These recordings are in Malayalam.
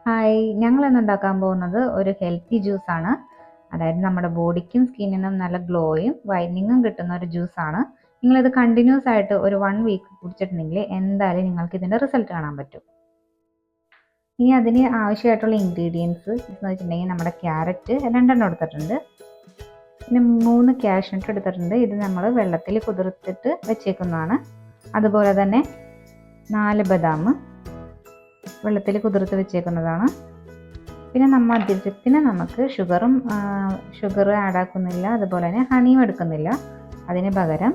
ഹായ്, ഞങ്ങളിന്ന് ഉണ്ടാക്കാൻ പോകുന്നത് ഒരു ഹെൽത്തി ജ്യൂസാണ്. അതായത് നമ്മുടെ ബോഡിക്കും സ്കിന്നിനും നല്ല ഗ്ലോയും വൈറ്റനിങ്ങും കിട്ടുന്ന ഒരു ജ്യൂസാണ്. നിങ്ങളിത് കണ്ടിന്യൂസ് ആയിട്ട് ഒരു 1 വീക്ക് കുടിച്ചിട്ടുണ്ടെങ്കിൽ എന്തായാലും നിങ്ങൾക്ക് ഇതിൻ്റെ റിസൾട്ട് കാണാൻ പറ്റും. ഇനി അതിന് ആവശ്യമായിട്ടുള്ള ഇൻഗ്രീഡിയൻസ് എന്ന് വെച്ചിട്ടുണ്ടെങ്കിൽ നമ്മുടെ ക്യാരറ്റ് 2 എടുത്തിട്ടുണ്ട്, പിന്നെ 3 കാഷ്നട്ട് എടുത്തിട്ടുണ്ട്. ഇത് നമ്മൾ വെള്ളത്തിൽ കുതിർത്തിട്ട് വെച്ചേക്കുന്നതാണ്. അതുപോലെ തന്നെ 4 ബദാം വെള്ളത്തിൽ കുതിർത്ത് വെച്ചേക്കുന്നതാണ്. പിന്നെ മധുരത്തിന് നമുക്ക് ഷുഗർ ആഡ് ആക്കുന്നില്ല, അതുപോലെ തന്നെ ഹണിയും എടുക്കുന്നില്ല. അതിന് പകരം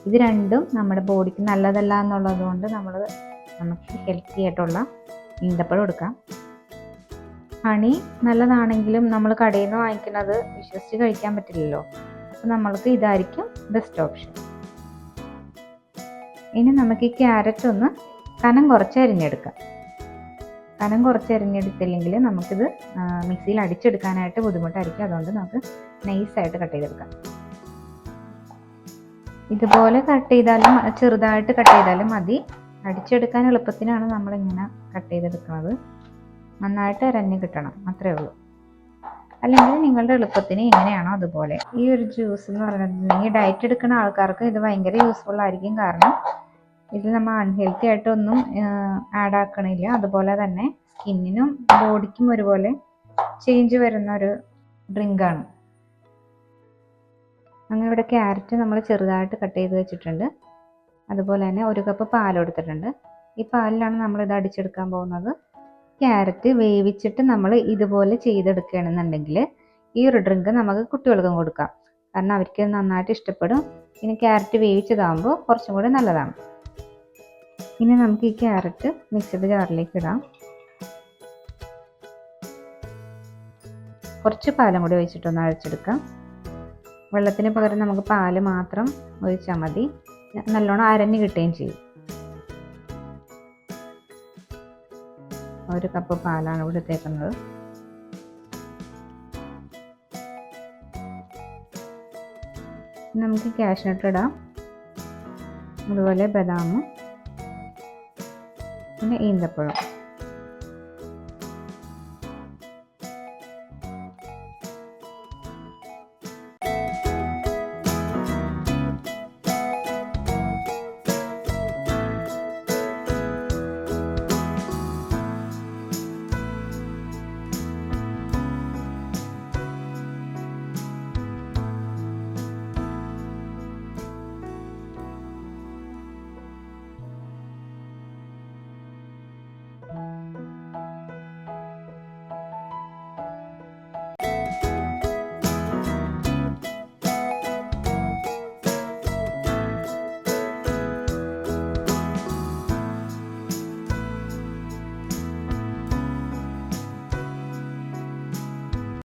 ഇത് രണ്ടും നമ്മുടെ ബോഡിക്ക് നല്ലതല്ല എന്നുള്ളത് കൊണ്ട് നമുക്ക് ഹെൽത്തി ആയിട്ടുള്ള ഈന്തപ്പഴം എടുക്കാം. ഹണി നല്ലതാണെങ്കിലും നമ്മൾ കടയിൽ നിന്ന് വാങ്ങിക്കുന്നത് വിശ്വസിച്ച് കഴിക്കാൻ പറ്റില്ലല്ലോ, അപ്പോൾ നമ്മൾക്ക് ഇതായിരിക്കും ബെസ്റ്റ് ഓപ്ഷൻ. ഇനി നമുക്ക് ഈ ക്യാരറ്റ് ഒന്ന് കനം കുറച്ച് അരിഞ്ഞെടുക്കാം. കനം കുറച്ച് അരിഞ്ഞെടുത്തില്ലെങ്കിൽ നമുക്കിത് മിക്സിയിൽ അടിച്ചെടുക്കാനായിട്ട് ബുദ്ധിമുട്ടായിരിക്കും. അതുകൊണ്ട് നമുക്ക് നൈസായിട്ട് കട്ട് ചെയ്തെടുക്കാം. ഇതുപോലെ ചെറുതായിട്ട് കട്ട് ചെയ്താലും മതി. അടിച്ചെടുക്കാൻ എളുപ്പത്തിനാണ് നമ്മളിങ്ങനെ കട്ട് ചെയ്തെടുക്കുന്നത്. നന്നായിട്ട് അരഞ്ഞ് കിട്ടണം, അത്രയേ ഉള്ളൂ. അല്ലെങ്കിൽ നിങ്ങളുടെ എളുപ്പത്തിന് എങ്ങനെയാണോ അതുപോലെ. ഈ ഒരു ജ്യൂസ് എന്ന് പറഞ്ഞിട്ടുണ്ടെങ്കിൽ ഡയറ്റ് എടുക്കുന്ന ആൾക്കാർക്ക് ഇത് ഭയങ്കര യൂസ്ഫുൾ ആയിരിക്കും. കാരണം ഇതിൽ നമ്മൾ അൺഹെൽത്തി ആയിട്ടൊന്നും ആഡ് ആക്കണില്ല. അതുപോലെ തന്നെ സ്കിന്നിനും ബോഡിക്കും ഒരുപോലെ ചേഞ്ച് വരുന്ന ഒരു ഡ്രിങ്കാണ്. അങ്ങനെ ഇവിടെ ക്യാരറ്റ് നമ്മൾ ചെറുതായിട്ട് കട്ട് ചെയ്ത് വെച്ചിട്ടുണ്ട്. അതുപോലെ തന്നെ 1 കപ്പ് പാലെടുത്തിട്ടുണ്ട്. ഈ പാലിലാണ് നമ്മളിത് അടിച്ചെടുക്കാൻ പോകുന്നത്. ക്യാരറ്റ് വേവിച്ചിട്ട് നമ്മൾ ഇതുപോലെ ചെയ്തെടുക്കുകയാണെന്നുണ്ടെങ്കിൽ ഈ ഒരു ഡ്രിങ്ക് നമുക്ക് കുട്ടികൾക്കും കൊടുക്കാം. കാരണം അവർക്ക് നന്നായിട്ട് ഇഷ്ടപ്പെടും. പിന്നെ ക്യാരറ്റ് വേവിച്ചതാകുമ്പോൾ കുറച്ചും കൂടി നല്ലതാണ്. ഇനി നമുക്ക് ഈ ക്യാരറ്റ് മിക്സിയുടെ ജാറിലേക്ക് ഇടാം. കുറച്ച് പാലും കൂടി ഒഴിച്ചിട്ടൊന്ന് അരച്ചെടുക്കാം. വെള്ളത്തിന് പകരം നമുക്ക് പാല് മാത്രം ഒഴിച്ചാൽ മതി. നല്ലോണം അരഞ്ഞ് കിട്ടുകയും ചെയ്യും. 1 കപ്പ് പാലാണ് ഇവിടെ എടുത്തേക്കുന്നത്. നമുക്ക് കാഷ്നട്ട് ഇടാം, അതുപോലെ ബദാം, പിന്നെ ഈന്തപ്പഴം.